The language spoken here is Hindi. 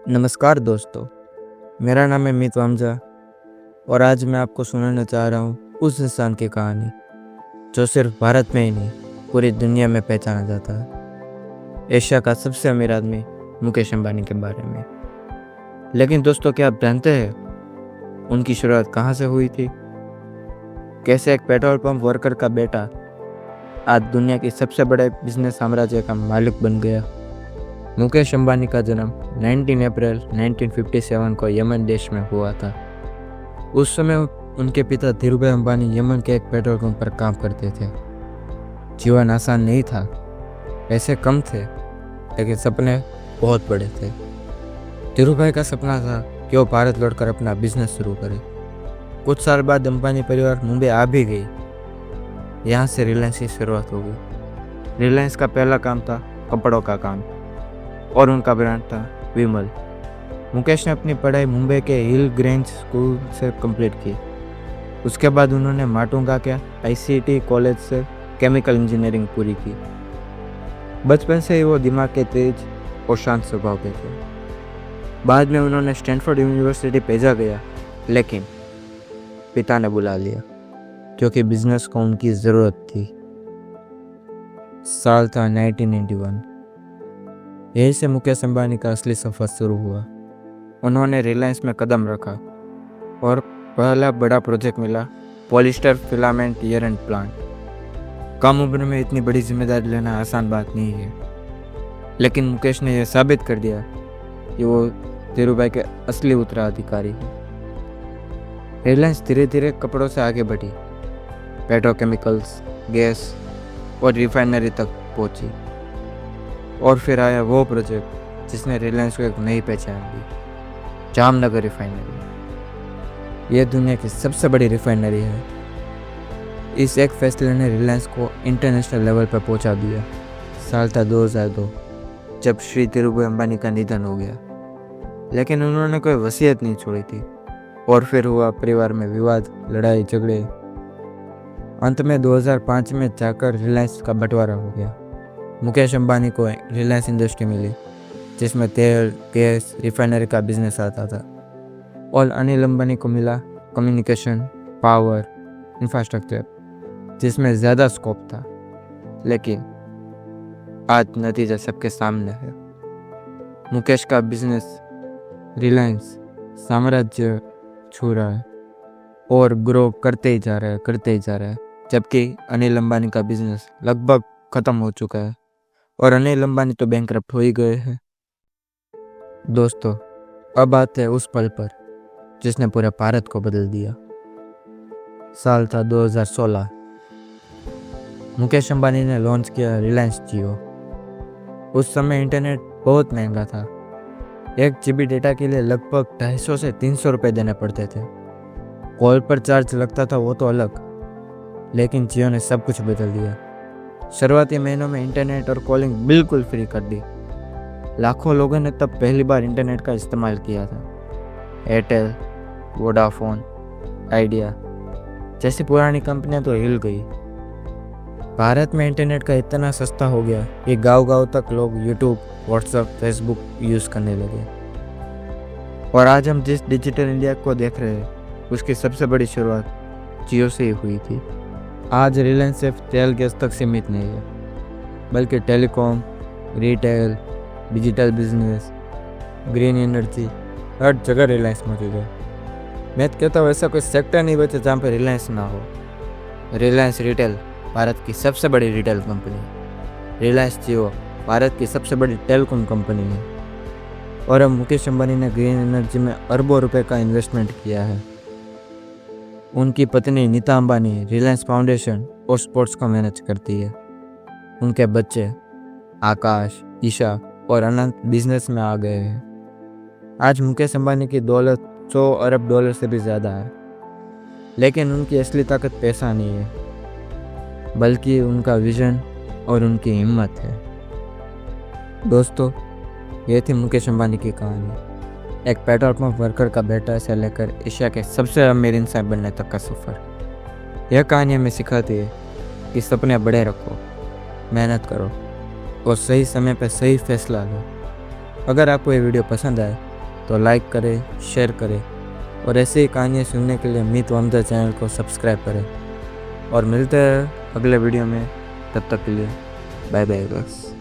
नमस्कार दोस्तों, मेरा नाम है मीत वामजा और आज मैं आपको सुनाना चाह रहा हूँ उस इंसान की कहानी जो सिर्फ भारत में ही नहीं पूरी दुनिया में पहचाना जाता है। एशिया का सबसे अमीर आदमी मुकेश अंबानी के बारे में। लेकिन दोस्तों, क्या आप जानते हैं उनकी शुरुआत कहाँ से हुई थी? कैसे एक पेट्रोल पंप वर्कर का बेटा आज दुनिया की सबसे बड़े बिजनेस साम्राज्य का मालिक बन गया। मुकेश अंबानी का जन्म 19 अप्रैल 1957 को यमन देश में हुआ था। उस समय उनके पिता धीरूभाई अंबानी यमन के एक पेट्रोल पंप पर काम करते थे। जीवन आसान नहीं था, पैसे कम थे, लेकिन सपने बहुत बड़े थे। धीरूभाई का सपना था कि वो भारत लौटकर अपना बिजनेस शुरू करे। कुछ साल बाद अंबानी परिवार मुंबई आ भी गई। यहाँ से रिलायंस की शुरुआत हो गई। रिलायंस का पहला काम था कपड़ों का काम और उनका ब्रांड था विमल। मुकेश ने अपनी पढ़ाई मुंबई के हिल ग्रेंज स्कूल से कंप्लीट की। उसके बाद उन्होंने माटुंगा के ICT कॉलेज से केमिकल इंजीनियरिंग पूरी की। बचपन से ही वो दिमाग के तेज और शांत स्वभाव के थे। बाद में उन्होंने स्टैनफोर्ड यूनिवर्सिटी भेजा गया, लेकिन पिता ने बुला लिया क्योंकि बिजनेस को उनकी ज़रूरत थी। साल था 1991। यहीं से मुकेश अंबानी का असली सफर शुरू हुआ। उन्होंने रिलायंस में कदम रखा और पहला बड़ा प्रोजेक्ट मिला, polyester filament year end plant. कम उम्र में इतनी बड़ी जिम्मेदारी लेना आसान बात नहीं है, लेकिन मुकेश ने यह साबित कर दिया कि वो धीरूभाई के असली उत्तराधिकारी हैं। रिलायंस धीरे धीरे कपड़ों से आगे बढ़ी, पेट्रोकेमिकल्स, गैस और रिफाइनरी तक पहुंची। और फिर आया वो प्रोजेक्ट जिसने रिलायंस को एक नई पहचान दी, जामनगर रिफाइनरी। यह दुनिया की सबसे बड़ी रिफाइनरी है। इस एक फैसले ने रिलायंस को इंटरनेशनल लेवल पर पहुंचा दिया। साल था 2002 जब श्री धीरूभाई अंबानी का निधन हो गया, लेकिन उन्होंने कोई वसीयत नहीं छोड़ी थी। और फिर हुआ परिवार में विवाद, लड़ाई झगड़े। अंत में 2005 में जाकर रिलायंस का बंटवारा हो गया। मुकेश अंबानी को रिलायंस इंडस्ट्री मिली, जिसमें तेल, गैस, रिफाइनरी का बिजनेस आता था। और अनिल अंबानी को मिला कम्युनिकेशन, पावर, इंफ्रास्ट्रक्चर, जिसमें ज़्यादा स्कोप था। लेकिन आज नतीजा सबके सामने है। मुकेश का बिजनेस रिलायंस साम्राज्य छू रहा है और ग्रो करते ही जा रहा है, जबकि अनिल अंबानी का बिजनेस लगभग ख़त्म हो चुका है और अनिल अंबानी तो बैंकरप्ट हो ही गए हैं। दोस्तों, अब आते हैं उस पल पर जिसने पूरे भारत को बदल दिया। साल था 2016। मुकेश अंबानी ने लॉन्च किया रिलायंस जियो। उस समय इंटरनेट बहुत महंगा था। 1 GB डेटा के लिए लगभग 250 से 300 रुपये देने पड़ते थे। कॉल पर चार्ज लगता था वो तो अलग, लेकिन जियो ने सब कुछ बदल दिया। शुरुआती महीनों में इंटरनेट और कॉलिंग बिल्कुल फ्री कर दी। लाखों लोगों ने तब पहली बार इंटरनेट का इस्तेमाल किया था। एयरटेल, वोडाफोन, आइडिया जैसी पुरानी कंपनियां तो हिल गई। भारत में इंटरनेट का इतना सस्ता हो गया कि गांव-गांव तक लोग यूट्यूब, व्हाट्सएप, फेसबुक यूज़ करने लगे। और आज हम जिस डिजिटल इंडिया को देख रहे हैं, उसकी सबसे बड़ी शुरुआत जियो से ही हुई थी। आज रिलायंस सिर्फ तेल गैस तक सीमित नहीं है, बल्कि telecom, retail, digital business, green energy, हर जगह रिलायंस मौजूद है। मैं कहता हूँ ऐसा कोई सेक्टर नहीं बचा जहाँ पर रिलायंस ना हो। रिलायंस रिटेल भारत की सबसे बड़ी रिटेल कंपनी। रिलायंस जियो भारत की सबसे बड़ी टेलीकॉम कंपनी है। और अब मुकेश अंबानी ने ग्रीन एनर्जी में अरबों रुपए का इन्वेस्टमेंट किया है। उनकी पत्नी नीता अंबानी रिलायंस फाउंडेशन और स्पोर्ट्स को मैनेज करती है। उनके बच्चे आकाश, ईशा और अनंत बिजनेस में आ गए हैं। आज मुकेश अंबानी की दौलत $100 अरब से भी ज़्यादा है, लेकिन उनकी असली ताकत पैसा नहीं है, बल्कि उनका विजन और उनकी हिम्मत है। दोस्तों, ये थी मुकेश अंबानी की कहानी। एक पेट्रोल पंप वर्कर का बेटा से लेकर एशिया के सबसे अमीर इंसान बनने तक का सफ़र। यह कहानी हमें सिखाती है कि सपने बड़े रखो, मेहनत करो और सही समय पर सही फैसला लो। अगर आपको ये वीडियो पसंद आए तो लाइक करें, शेयर करें और ऐसी ही कहानियाँ सुनने के लिए मीत वमजा चैनल को सब्सक्राइब करें। और मिलते हैं अगले वीडियो में, तब तक के लिए बाय बाय बस।